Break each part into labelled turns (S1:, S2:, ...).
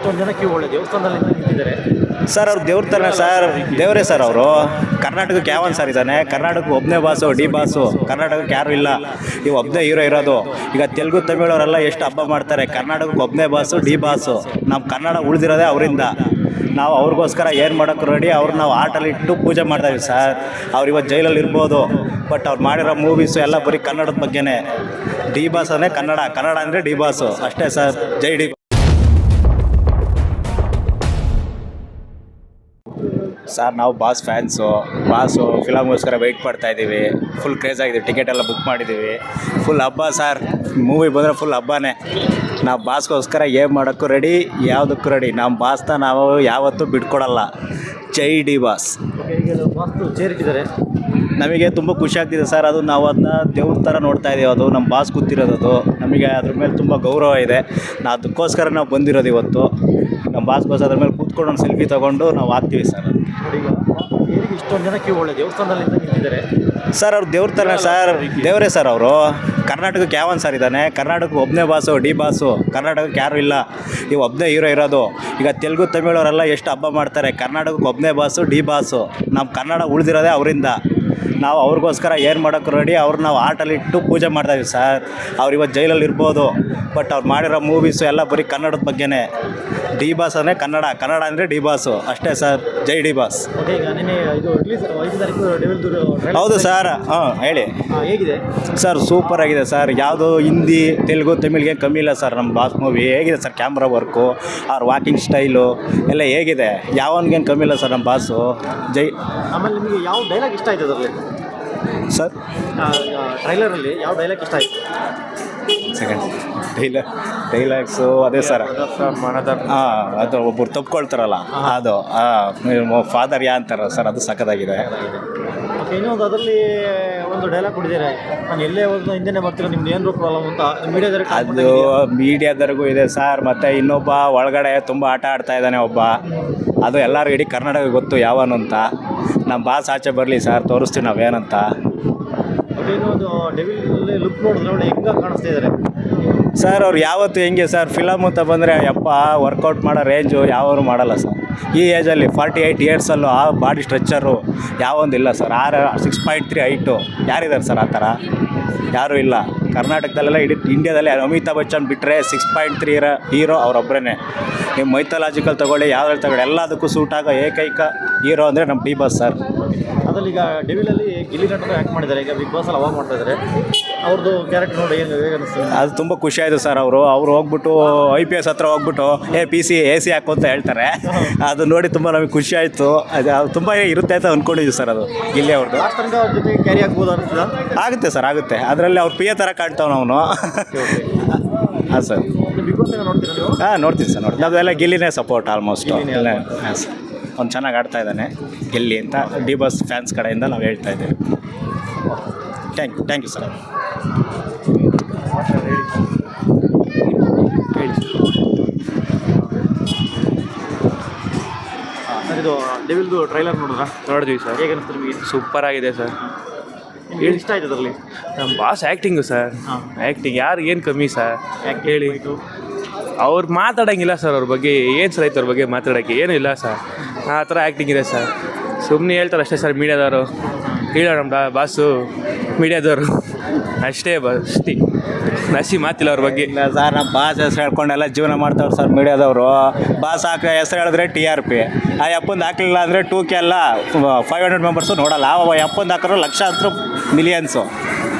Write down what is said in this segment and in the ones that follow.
S1: ಇಷ್ಟೊಂದು ಜನ ಕ್ಯೂ ಒಳ್ಳೆ ದೇವಸ್ಥಾನದಲ್ಲಿ ನಿಂತಿದ್ದಾರೆ
S2: ಸರ್ ಅವ್ರು ದೇವ್ರ ಥರ ಸರ್, ದೇವರೇ ಸರ್ ಅವರು. ಕರ್ನಾಟಕಕ್ಕೆ ಯಾವನ್ ಸರ್ ಇದ್ದಾನೆ? ಕರ್ನಾಟಕಕ್ಕೆ ಒಬ್ಬನೇ ಬಾಸು, ಡಿ ಬಾಸು. ಕರ್ನಾಟಕಕ್ಕೆ ಯಾರು ಇಲ್ಲ, ಇವು ಒಬ್ಬನೇ ಹೀರೋ ಇರೋದು. ಈಗ ತೆಲುಗು ತಮಿಳವರೆಲ್ಲ ಎಷ್ಟು ಹಬ್ಬ ಮಾಡ್ತಾರೆ, ಕರ್ನಾಟಕಕ್ಕೆ ಒಬ್ಬನೇ ಬಾಸು, ಡಿ ಬಾಸು. ನಮ್ಮ ಕನ್ನಡ ಉಳಿದಿರೋದೇ ಅವರಿಂದ. ನಾವು ಅವ್ರಿಗೋಸ್ಕರ ಏನು ಮಾಡೋಕ್ಕೆ ರೆಡಿ, ಅವ್ರು ನಾವು ಆಟಲ್ಲಿ ಇಟ್ಟು ಪೂಜೆ ಮಾಡ್ತಾಯಿದ್ವಿ ಸರ್. ಅವ್ರು ಇವತ್ತು ಜೈಲಲ್ಲಿ ಇರ್ಬೋದು, ಬಟ್ ಅವ್ರು ಮಾಡಿರೋ ಮೂವೀಸು ಎಲ್ಲ ಬರೀ ಕನ್ನಡದ ಬಗ್ಗೆನೇ. ಡಿ ಬಾಸ್ ಅಂದರೆ ಕನ್ನಡ, ಕನ್ನಡ ಅಂದರೆ ಡಿ ಬಾಸು ಅಷ್ಟೇ ಸರ್. ಜೈ ಡಿ. ಸರ್ ನಾವು ಬಾಸ್ ಫ್ಯಾನ್ಸು. ಬಾಸು ಫಿಲಮ್ಗೋಸ್ಕರ ವೆಯ್ಟ್ ಮಾಡ್ತಾಯಿದ್ದೀವಿ. ಫುಲ್ ಕ್ರೇಜ್ ಆಗಿದ್ದೀವಿ, ಟಿಕೆಟ್ ಎಲ್ಲ ಬುಕ್ ಮಾಡಿದ್ದೀವಿ. ಫುಲ್ ಹಬ್ಬ ಸರ್, ಮೂವಿ ಬಂದರೆ ಫುಲ್ ಹಬ್ಬನೇ. ನಾವು ಬಾಸ್ಗೋಸ್ಕರ ಏನು ಮಾಡೋಕ್ಕೂ ರೆಡಿ, ಯಾವುದಕ್ಕೂ ರೆಡಿ. ನಮ್ಮ ಬಾಸ್ನ ನಾವು ಯಾವತ್ತೂ ಬಿಟ್ಕೊಡಲ್ಲ. ಜೈ ಡಿ ಬಾಸ್.
S1: ಸೇರಿಟ್ಟಿದ್ದಾರೆ.
S2: ನಮಗೆ ತುಂಬ ಖುಷಿ ಆಗ್ತಿದೆ ಸರ್. ಅದು ನಾವು ಅದನ್ನ ದೇವ್ರ ಥರ ನೋಡ್ತಾ ಇದ್ದೀವಿ. ಅದು ನಮ್ಮ ಬಾಸ್ ಕೂತಿರೋದು, ಅದು ನಮಗೆ ಅದ್ರ ಮೇಲೆ ತುಂಬ ಗೌರವ ಇದೆ. ಅದಕ್ಕೋಸ್ಕರ ನಾವು ಬಂದಿರೋದು ಇವತ್ತು. ನಮ್ಮ ಬಾಸ್ ಅದ್ರ ಮೇಲೆ ಕೂತ್ಕೊಂಡು ಒಂದು ಸೆಲ್ಫಿ ತೊಗೊಂಡು ನಾವು ಹಾಕ್ತೀವಿ ಸರ್.
S1: ಇಷ್ಟೊಂದು ಜನ ಕ್ಯೂ ಒಳ್ಳೆ ದೇವಸ್ಥಾನದಲ್ಲಿ ನಿಂತಿದ್ದಾರೆ
S2: ಸರ್. ಅವ್ರು ದೇವ್ರ ಥರ ಸರ್, ದೇವರೇ ಸರ್ ಅವರು. ಕರ್ನಾಟಕಕ್ಕೆ ಯಾವನ್ ಸರ್ ಇದ್ದಾನೆ? ಕರ್ನಾಟಕಕ್ಕೆ ಒಬ್ಬನೇ ಬಾಸು, ಡಿ ಬಾಸು. ಕರ್ನಾಟಕಕ್ಕೆ ಯಾರು ಇಲ್ಲ, ಇವು ಒಬ್ಬನೇ ಹೀರೋ ಇರೋದು. ಈಗ ತೆಲುಗು ತಮಿಳವರೆಲ್ಲ ಎಷ್ಟು ಹಬ್ಬ ಮಾಡ್ತಾರೆ, ಕರ್ನಾಟಕಕ್ಕೆ ಒಬ್ಬನೇ ಬಾಸು, ಡಿ ಬಾಸು. ನಮ್ಮ ಕನ್ನಡ ಉಳಿದಿರೋದೇ ಅವರಿಂದ. ನಾವು ಅವ್ರಿಗೋಸ್ಕರ ಏನು ಮಾಡೋಕ್ಕೆ ರೆಡಿ, ಅವ್ರು ನಾವು ಆಟಲ್ಲಿ ಇಟ್ಟು ಪೂಜೆ ಮಾಡ್ತಾಯಿದ್ವಿ ಸರ್. ಅವ್ರು ಇವತ್ತು ಜೈಲಲ್ಲಿ ಇರ್ಬೋದು, ಬಟ್ ಅವ್ರು ಮಾಡಿರೋ ಮೂವೀಸು ಎಲ್ಲ ಬರೀ ಕನ್ನಡದ ಬಗ್ಗೆನೇ. ಡಿ ಬಾಸ್ ಅಂದರೆ ಕನ್ನಡ, ಕನ್ನಡ ಅಂದರೆ ಡಿ ಬಾಸು ಅಷ್ಟೇ ಸರ್. ಜೈ ಡಿ ಬಾಸ್. ಹೌದು ಸರ್. ಹೇಳಿ.
S1: ಹೇಗಿದೆ
S2: ಸರ್? ಸೂಪರ್ ಆಗಿದೆ ಸರ್. ಯಾವುದು ಹಿಂದಿ ತೆಲುಗು ತಮಿಳ್ಗೆ ಕಮ್ಮಿ ಇಲ್ಲ ಸರ್. ನಮ್ಮ ಬಾಸ್ ಮೂವಿ ಹೇಗಿದೆ ಸರ್? ಕ್ಯಾಮ್ರಾ ವರ್ಕು, ಅವ್ರ ವಾಕಿಂಗ್ ಸ್ಟೈಲು ಎಲ್ಲ ಹೇಗಿದೆ, ಯಾವನಿಗೇನು ಕಮ್ಮಿ ಇಲ್ಲ ಸರ್ ನಮ್ಮ ಬಾಸು. ಜೈ.
S1: ಆಮೇಲೆ ನಿಮಗೆ ಯಾವ ಡೈಲಾಗ್ ಇಷ್ಟ ಆಯ್ತು ಅದರಲ್ಲಿ
S2: ಸರ್?
S1: ಟ್ರೈಲರಲ್ಲಿ ಯಾವ ಡೈಲಾಗ್ ಇಷ್ಟ ಆಯಿತು?
S2: ಸೆಕೆಂಡ್ ಡೈಲಾಗ್ಸು ಅದೇ ಸರ್. ಅದು ಒಬ್ಬರು ತಪ್ಕೊಳ್ತಾರಲ್ಲ, ಅದು ಫಾದರ್ ಯಾ ಅಂತಾರ ಸರ್, ಅದು ಸಖತ್ತಾಗಿದೆ.
S1: ಓಕೆ, ಇನ್ನೊಂದು ಅದರಲ್ಲಿ ಒಂದು ಡೈಲಾಗ್ ಕೊಟ್ಟಿದ್ದಾರೆ, ನಾನು ಎಲ್ಲೇ ಹೋದ್ರು ಹಿಂದೆನೇ ಬರ್ತೀರ, ನಿಮ್ದು ಏನು ಪ್ರಾಬ್ಲಮ್ ಅಂತ ಮೀಡಿಯಾದವ್ರಿಗೆ.
S2: ಅದು ಮೀಡಿಯಾದವ್ರಿಗೂ ಇದೆ ಸರ್. ಮತ್ತು ಇನ್ನೊಬ್ಬ ಒಳಗಡೆ ತುಂಬ ಆಟ ಆಡ್ತಾ ಇದ್ದಾನೆ ಒಬ್ಬ. ಅದು ಎಲ್ಲರಿಗೂ ಇಡೀ ಕರ್ನಾಟಕ ಗೊತ್ತು ಯಾವನು ಅಂತ. ನಮ್ಮ ಬಾಸ್ ಆಚೆ ಬರಲಿ ಸರ್, ತೋರಿಸ್ತೀವಿ ನಾವೇನಂತ.
S1: ಇನ್ನೊಂದು ಡೆವಿಲ್ ಲುಕ್ ನೋಡಿದ್ರೆ ಒಳ್ಳೆ ಹೆಂಗೆ ಕಾಣಿಸ್ತಾ ಇದ್ದಾರೆ
S2: ಸರ್. ಅವ್ರು ಯಾವತ್ತು ಹೆಂಗೆ ಸರ್, ಫಿಲಮ್ ಅಂತ ಬಂದರೆ ಯಪ್ಪ ವರ್ಕೌಟ್ ಮಾಡೋ ರೇಂಜು ಯಾವರು ಮಾಡಲ್ಲ ಸರ್. ಈ ಏಜಲ್ಲಿ 48 ಇಯರ್ಸಲ್ಲೂ ಆ ಬಾಡಿ ಸ್ಟ್ರಕ್ಚರು ಯಾವೊಂದಿಲ್ಲ ಸರ್. 6.3 ಹೈಟು ಯಾರಿದ್ದಾರೆ ಸರ್? ಆ ಥರ ಯಾರೂ ಇಲ್ಲ ಕರ್ನಾಟಕದಲ್ಲೆಲ್ಲ. ಇಡೀ ಇಂಡಿಯಾದಲ್ಲಿ ಅಮಿತಾಬ್ ಬಚ್ಚನ್ ಬಿಟ್ಟರೆ 6.3 ಇರೋ ಹೀರೋ ಅವರೊಬ್ಬರೇ. ನೀವು ಮೈಥಾಲಜಿಕಲ್ ತೊಗೊಳ್ಳಿ, ಯಾವ್ದು ತಗೊಳ್ಳಿ, ಎಲ್ಲದಕ್ಕೂ ಸೂಟ್ ಆಗೋ ಏಕೈಕ ಹೀರೋ ಅಂದರೆ ನಮ್ಮ ಡಿ ಬಾಸ್ ಸರ್.
S1: ಅದರಲ್ಲಿ ಈಗ ಡೆವಿಲಲ್ಲಿ ಗಿಲ್ಲಿ ನಟರು ಆ್ಯಕ್ಟ್ ಮಾಡಿದ್ದಾರೆ. ಈಗ ಬಿಗ್ ಬಾಸಲ್ಲಿ ಅವಾಗ ಮಾಡ್ತಾ ಇದ್ದಾರೆ. ಅವ್ರದ್ದು ಕ್ಯಾರೆಕ್ಟರ್ ನೋಡಿ ಹೇಗೆ ಅನಿಸ್ತದೆ?
S2: ಅದು ತುಂಬ ಖುಷಿ ಆಯಿತು ಸರ್. ಅವರು ಹೋಗ್ಬಿಟ್ಟು IPS ಹತ್ರ ಹೋಗ್ಬಿಟ್ಟು PC AC ಹಾಕು ಅಂತ ಹೇಳ್ತಾರೆ. ಅದು ನೋಡಿ ತುಂಬ ನಮಗೆ ಖುಷಿ ಆಯಿತು. ಅದು ತುಂಬ ಇರುತ್ತೆ ಅಂತ ಅಂದ್ಕೊಂಡಿದ್ದೀವಿ ಸರ್. ಅದು ಗಿಲ್ಲಿ ಅವ್ರದ್ದು
S1: ಲಾಸ್ಟ್ ತನಕ ಅವ್ರ ಜೊತೆ ಕ್ಯಾರಿ ಆಗ್ಬೋದು ಅನಿಸ್ತದ?
S2: ಆಗುತ್ತೆ ಸರ್, ಆಗುತ್ತೆ. ಅದರಲ್ಲಿ ಅವ್ರು PA ಥರ ಕಾಣ್ತಾವೆ ನಾವು. ಹಾಂ ಸರ್.
S1: ಬಿಗ್ ಬಾಸ್ ನೋಡ್ತೀರಾ ನೀವು?
S2: ನೋಡ್ತೀನಿ ಸರ್, ನೋಡ್ತೀನಿ. ಅದೆಲ್ಲ ಗಿಲ್ಲಿನೇ ಸಪೋರ್ಟ್ ಆಲ್ಮೋಸ್ಟ್. ಹಾಂ ಸರ್, ಅವ್ನು ಚೆನ್ನಾಗಿ ಆಡ್ತಾ ಇದ್ದಾನೆ ಗಿಲ್ಲಿ ಅಂತ ಡಿ ಬಾಸ್ ಫ್ಯಾನ್ಸ್ ಕಡೆಯಿಂದ ನಾವು ಹೇಳ್ತಾ ಇದ್ದೇವೆ. Thank you sir.
S1: ಸರ್, ಇದು ಡೆವಿಲ್ದು ಟ್ರೈಲರ್
S3: ನೋಡಿದ್ವಿ ಸರ್.
S1: ಹೇಗೆ ಅನಿಸ್ತು ನಿಮಗೆ?
S3: ಸೂಪರ್ ಆಗಿದೆ ಸರ್.
S1: ಏನು ಇಷ್ಟ ಆಯ್ತು ಅದರಲ್ಲಿ?
S3: ನಮ್ಮ ಬಾಸ್ ಆ್ಯಕ್ಟಿಂಗು ಸರ್. ಆ್ಯಕ್ಟಿಂಗ್ ಯಾರು ಏನು ಕಮ್ಮಿ ಸರ್?
S1: ಯಾಕೆ
S3: ಹೇಳಿ. ಅವ್ರು ಮಾತಾಡೋಂಗಿಲ್ಲ ಸರ್. ಅವ್ರ ಬಗ್ಗೆ ಏನು ಸರ್ ಐತೆ, ಅವ್ರ ಬಗ್ಗೆ ಮಾತಾಡೋಕ್ಕೆ ಏನೂ ಇಲ್ಲ ಸರ್. ಆ ಥರ ಆ್ಯಕ್ಟಿಂಗ್ ಇದೆ ಸರ್. ಸುಮ್ಮನೆ ಹೇಳ್ತಾರೆ ಅಷ್ಟೇ ಸರ್ ಮೀಡಿಯಾದವರು. ಹೇಳೋ ನಮ್ಮ ಬಾಸು ಮೀಡಿಯಾದವರು ಅಷ್ಟೇ ನಸಿ ಮಾತಿಲ್ಲ ಅವ್ರ ಬಗ್ಗೆ.
S2: ಇಲ್ಲ ಸರ್, ನಮ್ಮ ಬಾಸ್ ಹೆಸರು ಹೇಳ್ಕೊಂಡೆಲ್ಲ ಜೀವನ ಮಾಡ್ತಾವ್ರು ಸರ್ ಮೀಡಿಯಾದವರು. ಬಾಸ್ ಹೆಸರು ಹೇಳಿದ್ರೆ TRP. ಆ ಅಪ್ಪಂದು ಹಾಕಲಿಲ್ಲ ಅಂದರೆ 2K ಅಲ್ಲ 500 ಮೆಂಬರ್ಸು ನೋಡಲ್ಲ. ಆ ಅಪ್ಪಂದು ಹಾಕಿದ್ರು ಲಕ್ಷಾಂತರ ಮಿಲಿಯನ್ಸು.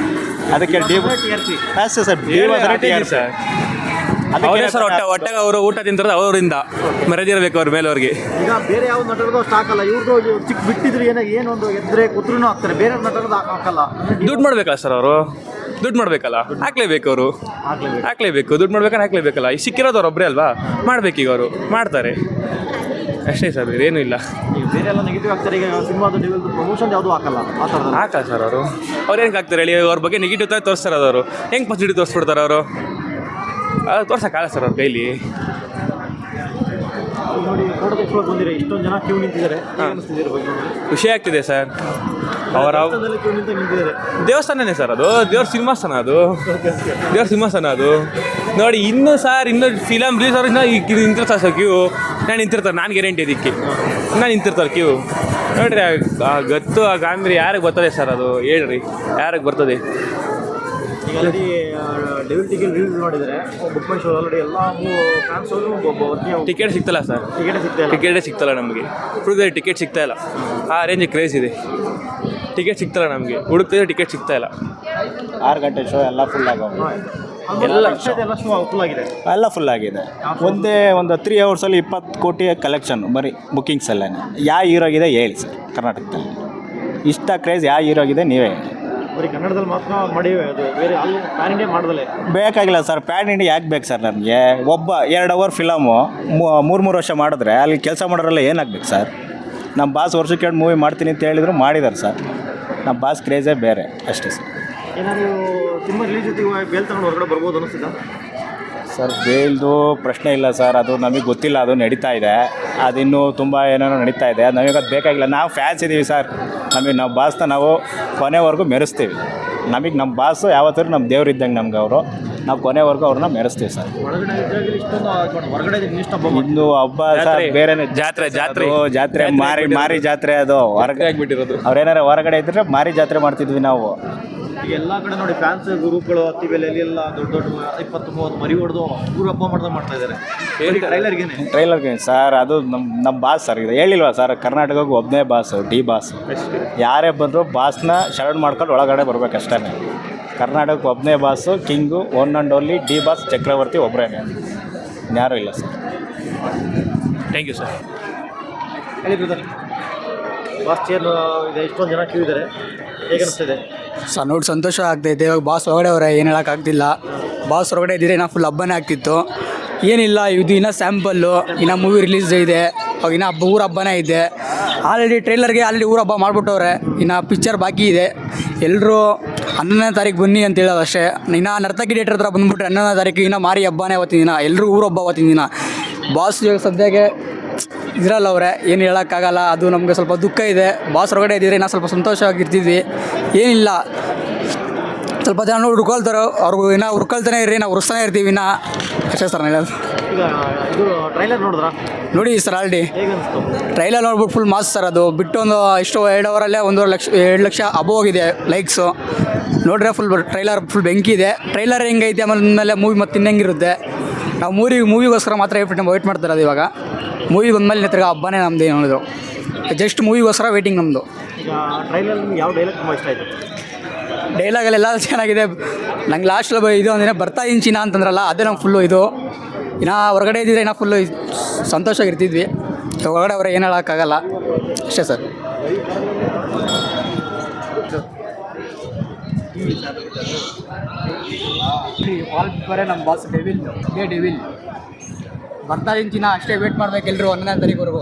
S2: ಅದಕ್ಕೆ ಅಷ್ಟೇ ಸರ್, TRP
S3: ಸರ್. ಅವರೇ ಸರ್ ಹೊಟ್ಟೆಗೆ ಅವರು ಊಟ ತಿಂತಾರೆ ಅವರಿಂದ ಮರೆದಿರಬೇಕು ಅವ್ರ ಮೇಲೆ ಅವ್ರಿಗೆ.
S1: ಈಗ ಬೇರೆ ಯಾವ ನಟರದ್ದು ಸ್ಟಾಕ್ ಅಲ್ಲ, ಇವ್ರದ್ದು ಚಿಕ್ಕ ಬಿಟ್ಟಿದ್ರು ಏನೊಂದು ಎದ್ರೆ ಕೂತ್ರೂ ಹಾಕ್ತಾರೆ, ಬೇರೆ ನಟರದ್ದು ಹಾಕಲ್ಲ.
S3: ದುಡ್ಡು ಮಾಡಬೇಕಲ್ಲ ಸರ್ ಅವರು, ದುಡ್ಡು ಮಾಡಬೇಕಲ್ಲ, ಹಾಕ್ಲೇಬೇಕು ಅವರು, ಹಾಕ್ಲೇಬೇಕು. ದುಡ್ಡು ಮಾಡ್ಬೇಕಾದ್ರೆ ಹಾಕ್ಲೇಬೇಕಲ್ಲ. ಈ ಸಿಕ್ಕಿರೋದು ಅವ್ರು ಒಬ್ಬರೇ ಅಲ್ವಾ, ಮಾಡಬೇಕೀಗ ಅವರು ಮಾಡ್ತಾರೆ ಅಷ್ಟೇ ಸರ್, ಏನೂ ಇಲ್ಲ.
S1: ಈಗ ಬೇರೆ ಎಲ್ಲ ನೆಗೆಟಿವ್ ಆಗ್ತಾರೆ. ಈಗ ಸಿನಿಮಾದ ಪ್ರಮೋಷನ್ ಯಾವುದು ಹಾಕಲ್ಲ, ಆ ಥರದ್ದು
S3: ಹಾಕಲ್ಲ ಸರ್ ಅವರು. ಅವ್ರು ಹೆಂಗೆ ಹಾಕ್ತಾರೆ ಹೇಳಿ? ಅವ್ರ ಬಗ್ಗೆ ನೆಗೆಟಿವ್ ತರ ತೋರಿಸ್ತಾರೆ ಅವರು. ಹೆಂಗೆ ಪಾಸಿಟಿವ್ ತೋರಿಸ್ಬಿಡ್ತಾರೆ ಅವರು? ಅದು ತೋರ್ಸೋಕ್ಕಾಗಲ್ಲ ಸರ್ ಅವ್ರ ಕೈಲಿ.
S1: ನೋಡಿ ಫೋಟೋ ತೆಗೆಸ್ಕೊಂಡು ಬಂದಿರಿ, ಇಷ್ಟೊಂದು ಜನ ಕ್ಯೂ ನಿಂತಿದ್ದಾರೆ.
S3: ಖುಷಿ ಆಗ್ತಿದೆ ಸರ್. ಅವರ
S1: ಕ್ಯೂ ನಿಂತಿದ್ದಾರೆ.
S3: ದೇವಸ್ಥಾನನೇ ಸರ್ ಅದು, ದೇವ್ರ ಸಿಂಹಾಸನ ಅದು, ದೇವ್ರ ಸಿಂಹಾಸನ ಅದು. ನೋಡಿ ಇನ್ನೂ ಫಿಲಮ್ ರಿಲೀಸ್ ಅವ್ರು ನಿಂತಿರ್ತಾರೆ ಸರ್ ಕ್ಯೂ. ನಾನು ಗ್ಯಾರಂಟಿ ಅದಕ್ಕೆ ನಿಂತಿರ್ತಾರೆ ಕ್ಯೂ. ನೋಡಿರಿ ಆ ಗತ್ತು ಆ ಗಾಂಭೀರ್ಯ ಯಾರಿಗೆ ಬರ್ತದೆ ಸರ್ ಅದು, ಹೇಳ್ರಿ ಯಾರಿಗೆ ಬರ್ತದೆ?
S1: ಈಗ ಆಲ್ರೆಡಿ ಡೆವಿಲ್ ಟಿಕೆಟ್ ರಿಲೀಸ್ ಮಾಡಿದ್ದಾರೆ, ಬುಕ್ ಮೈ ಶೋ ಆಲ್ರೆಡಿ ಎಲ್ಲ ಫ್ಯಾನ್ಸ್
S3: ಟಿಕೆಟ್ ಸಿಗ್ತಲ್ಲ ಸರ್, ಟಿಕೆಟೇ ಸಿಗ್ತಲ್ಲ ನಮಗೆ. ಹುಡುಗರಿಗೆ ಟಿಕೆಟ್ ಸಿಗ್ತಾ ಇಲ್ಲ, ಆ ರೇಂಜ್ ಕ್ರೇಜ್ ಇದೆ. ಟಿಕೆಟ್ ಸಿಗ್ತಲ್ಲ ನಮಗೆ, ಹುಡುಕ್ತಿದ್ರೆ ಟಿಕೆಟ್ ಸಿಗ್ತಾ ಇಲ್ಲ.
S2: 6 ಗಂಟೆ ಶೋ ಎಲ್ಲ ಫುಲ್ ಆಗೋದು,
S1: ಎಲ್ಲ ಶೋ ಫುಲ್ ಆಗಿದೆ.
S2: ಎಲ್ಲ ಫುಲ್ ಆಗಿದೆ. ಒಂದು 3 ಅವರ್ಸಲ್ಲಿ 20 ಕೋಟಿ ಕಲೆಕ್ಷನ್ ಬರೀ ಬುಕ್ಕಿಂಗ್ಸ್ ಎಲ್ಲ. ಯಾವ ಹೀರೋಗಿದೆ ಹೇಳಿ ಸರ್ ಕರ್ನಾಟಕದಲ್ಲಿ? ಇಷ್ಟ ಕ್ರೇಜ್ ಯಾವ ಹೀರೋಗಿದೆ ನೀವೇ ಹೇಳಿ.
S1: ಬರೀ ಕನ್ನಡದಲ್ಲಿ ಮಾತ್ರ ಮಾಡಿ, ಅದು ಬೇರೆ ಅಲ್ಲಿ ಪ್ಯಾನ್ ಇಂಡಿಯಾ ಮಾಡ್ದಲೆ
S2: ಬೇಕಾಗಿಲ್ಲ ಸರ್. ಪ್ಯಾನ್ ಇಂಡಿಯಾ ಯಾಕೆ ಬೇಕು ಸರ್ ನಮಗೆ? 2 ಅವರ್ ಫಿಲಮು 3 ವರ್ಷ ಮಾಡಿದ್ರೆ ಅಲ್ಲಿ ಕೆಲಸ ಮಾಡೋರೆಲ್ಲ ಏನಾಗಬೇಕು ಸರ್? ನಮ್ಮ ಬಾಸ್ ವರ್ಷಕ್ಕೆ 2 ಮೂವಿ ಮಾಡ್ತೀನಿ ಅಂತ ಹೇಳಿದ್ರು, ಮಾಡಿದ್ದಾರೆ ಸರ್. ನಮ್ಮ ಬಾಸ್ ಕ್ರೇಜೇ ಬೇರೆ ಅಷ್ಟೇ ಸರ್.
S1: ಏನಾದರೂ ಸಿನಿಮಾ ರಿಲೀಸ್ ಜೊತೆಗೆ ಬೇಲ್ ತಗೊಂಡು ಹೊರಗಡೆ ಬರ್ಬೋದು ಅನ್ನಿಸ್ತಿದ್ದ
S2: ಸರ್? ಬೇಲ್ದು ಪ್ರಶ್ನೆ ಇಲ್ಲ ಸರ್, ಅದು ನಮಗೆ ಗೊತ್ತಿಲ್ಲ, ಅದು ನಡೀತಾ ಇದೆ. ಅದಿನ್ನೂ ತುಂಬ ಏನೇನೋ ನಡೀತಾ ಇದೆ, ನಮಗೆ ಅದು ಬೇಕಾಗಿಲ್ಲ. ನಾವು ಫ್ಯಾನ್ಸ್ ಇದ್ದೀವಿ ಸರ್, ನಾವು ಬಾಸ್ನ ನಾವು ಕೊನೆವರೆಗೂ ಮೆರೆಸ್ತೀವಿ. ನಮ್ಮ ಬಾಸು ಯಾವತ್ತೂ ನಮ್ಮ ದೇವ್ರಿದ್ದಂಗೆ ನಮ್ಗೆ ಅವರು. ನಾವು ಕೊನೆವರೆಗೂ ಅವ್ರನ್ನ ಮೆರೆಸ್ತೀವಿ ಸರ್.
S1: ಒಳಗಡೆ ಇದ್ದಾಗ ಇಷ್ಟೊಂದು ಹೊರಗಡೆ ಇನ್ನಿಷ್ಟು ಹಬ್ಬ
S2: ಇನ್ನು ಹಬ್ಬ ಸರ್ ಬೇರೆ ಜಾತ್ರೆ ಮಾರಿ ಜಾತ್ರೆ ಅದು ಹೊರಗಡೆ
S3: ಆಗ್ಬಿಟ್ಟಿರೋದು.
S2: ಅವ್ರೇನಾರ ಹೊರಗಡೆ ಇದ್ದರೆ ಮಾರಿ ಜಾತ್ರೆ ಮಾಡ್ತಿದ್ವಿ ನಾವು.
S1: ಈಗ ಎಲ್ಲ ಕಡೆ ನೋಡಿ ಫ್ಯಾನ್ಸ್ ಗ್ರೂಪ್ಗಳು ಹತ್ತಿ ಬೆಲೆಯಲ್ಲಿ ಎಲ್ಲ ದೊಡ್ಡ 20-30 ಮರಿ ಹೊಡೆದು ಊರು ಹಬ್ಬ ಮಾಡ್ತಾ ಇದ್ದಾರೆ.
S2: ಟ್ರೈಲರ್ಗೆ ಸರ್ ಅದು ನಮ್ಮ ಬಾಸ್ ಸರ್. ಇದು ಹೇಳಿಲ್ವಾ ಸರ್, ಕರ್ನಾಟಕಕ್ಕೆ ಒಬ್ಬನೇ ಬಾಸು, ಡಿ ಬಾಸ್. ಯಾರೇ ಬಂದರೂ ಬಾಸ್ನ ಶರಣ್ ಮಾಡ್ಕೊಂಡು ಒಳಗಡೆ ಬರ್ಬೇಕಷ್ಟೇ. ಕರ್ನಾಟಕಕ್ಕೆ ಒಬ್ಬನೇ boss, king, one and only the boss Chakravarthy ಒಬ್ಬರೇ, ಯಾರೂ ಇಲ್ಲ ಸರ್.
S3: Thank you sir.
S1: ಹೇಳಿ ಬ್ರದರ್, ಬಾಸ್ ಚೇರ್ ಇದೆ, ಇಷ್ಟೊಂದು ಜನ ಕ್ಯೂ ಇದ್ದಾರೆ, ಹೇಗೆ ಅನಿಸ್ತಿದೆ
S4: ಸರ್? ನೋಡಿ ಸಂತೋಷ ಆಗ್ತಾಯಿದೆ. ಇವಾಗ ಬಾಸ್ ಹೊರಗಡೆ ಅವರೇ, ಏನು ಹೇಳೋಕ್ಕಾಗ್ತಿಲ್ಲ. ಬಾಸ್ ಹೊರಗಡೆ ಇದ್ದರೆ ಇನ್ನೂ ಫುಲ್ ಹಬ್ಬನೇ ಆಗ್ತಿತ್ತು. ಏನಿಲ್ಲ, ಇದು ಇನ್ನೂ ಸ್ಯಾಂಪಲ್ಲು, ಇನ್ನೂ ಮೂವಿ ರಿಲೀಸ್ ಇದೆ, ಅವಾಗ ಇನ್ನೂ ಊರ ಹಬ್ಬನೇ ಇದೆ. ಆಲ್ರೆಡಿ ಟ್ರೈಲರ್ಗೆ ಊರ ಹಬ್ಬ ಮಾಡಿಬಿಟ್ಟವ್ರೆ, ಇನ್ನು ಪಿಕ್ಚರ್ ಬಾಕಿ ಇದೆ. ಎಲ್ಲರೂ 11ನೇ ತಾರೀಕು ಬನ್ನಿ ಅಂತ ಹೇಳೋದು ಅಷ್ಟೇ. ಇನ್ನು ನರ್ತಕಿ ಥಿಯೇಟರ್ ಹತ್ರ ಬಂದುಬಿಟ್ರೆ 11ನೇ ತಾರೀಕು ಇನ್ನೂ ಮಾರಿ ಹಬ್ಬನೇ ಅವತ್ತಿನ ದಿನ, ಎಲ್ಲರೂ ಊರ ಹಬ್ಬ ಅವತ್ತಿನ ದಿನ. ಬಾಸ್ ಸದ್ಯಕ್ಕೆ ಇದ್ರಲ್ಲ ಅವರೇ, ಏನು ಹೇಳೋಕ್ಕಾಗಲ್ಲ. ಅದು ನಮಗೆ ಸ್ವಲ್ಪ ದುಃಖ ಇದೆ. ಬಾಸ್ ಹೊರಗಡೆ ಇದ್ದಿದ್ರೆ ಇನ್ನೂ ಸ್ವಲ್ಪ ಸಂತೋಷವಾಗಿರ್ತಿದ್ವಿ. ಏನಿಲ್ಲ, ಸ್ವಲ್ಪ ಜನ ಹುಡ್ಕೊಳ್ತಾರೋ, ಅವ್ರಿಗೂ ಇನ್ನೂ ಹುಡ್ಕೊಳ್ತಾನೆ ಇರ್ರಿ, ನಾವು ಉರಿಸ್ತಾನೆ ಇರ್ತೀವಿ ಇನ್ನೂ, ಅಷ್ಟೇ ಸರ್ ಹೇಳೋದು.
S1: ಈಗ ಇದು ಟ್ರೈಲರ್ ನೋಡಿದ್ರಾ?
S4: ನೋಡಿ ಸರ್, ಆಲ್ರೆಡಿ
S1: ಹೇಗೆ ಅನಿಸ್ತು?
S4: ಟ್ರೈಲರ್ ನೋಡ್ಬಿಟ್ಟು ಫುಲ್ ಮಾಸ್ ಸರ್. ಅದು ಬಿಟ್ಟು ಒಂದು 2 ಅವರಲ್ಲೇ 2 ಲಕ್ಷ ಅಬೋ ಹೋಗಿದೆ ಲೈಕ್ಸು. ನೋಡ್ರೆ ಟ್ರೈಲರ್ ಫುಲ್ ಬೆಂಕಿ ಇದೆ. ಟ್ರೈಲರ್ ಹೆಂಗೈತೆ ಆಮೇಲೆ ಮೂವಿ ಮತ್ತೆ ಇನ್ನೆಂಗಿರುತ್ತೆ. ನಾವು ಮೂವಿಗೋಸ್ಕರ ಮಾತ್ರ ವೇಟ್ ಮಾಡ್ತಾರೆ. ಅದು ಇವಾಗ ಮೂವಿ ಬಂದಮೇಲೆ ತಿರ್ಗಿ ಹಬ್ಬನೇ ನಮ್ಮದು. ಏನು ಹೇಳಿದ್ರು, ಜಸ್ಟ್ ಮೂವಿಗೋಸ್ಕರ ವೇಟಿಂಗ್ ನಮ್ಮದು.
S1: ಈಗ ಟ್ರೈಲರ್ ನಿಮ್ಗೆ ಯಾವ ಡೈಲಾಗ್ ತುಂಬ ಇಷ್ಟ ಆಯಿತು?
S4: ಡೈಲಾಗಲ್ಲೆಲ್ಲ ಚೆನ್ನಾಗಿದೆ. ನಂಗೆ ಲಾಸ್ಟಲ್ಲಿ ಇದು ಅಂದರೆ ಬರ್ತಾ ಇಂಚಿನ ಅಂತಂದ್ರಲ್ಲ, ಅದೇ ನಮ್ಗೆ ಫುಲ್ಲು ಇದು. ಇನ್ನು ಹೊರಗಡೆ ಇದ್ದಿದ್ರೆ ಇನ್ನೂ ಫುಲ್ಲು ಸಂತೋಷವಾಗಿರ್ತಿದ್ವಿ. ಹೊರಗಡೆ ಅವರೇ ಏನು ಹೇಳೋಕ್ಕಾಗಲ್ಲ, ಅಷ್ಟೇ ಸರ್. ವಾಲ್ಪೇಪರೇ ನಮ್ಮ ಬಾಸ್ ಡೆವಿಲ್ ಬರ್ತಾ ಇಂಚಿನ ಅಷ್ಟೇ ವೇಟ್ ಮಾಡ್ಬೇಕು ಎಲ್ಲರೂ 11ನೇ ತಾರೀಕುವರೆಗೂ.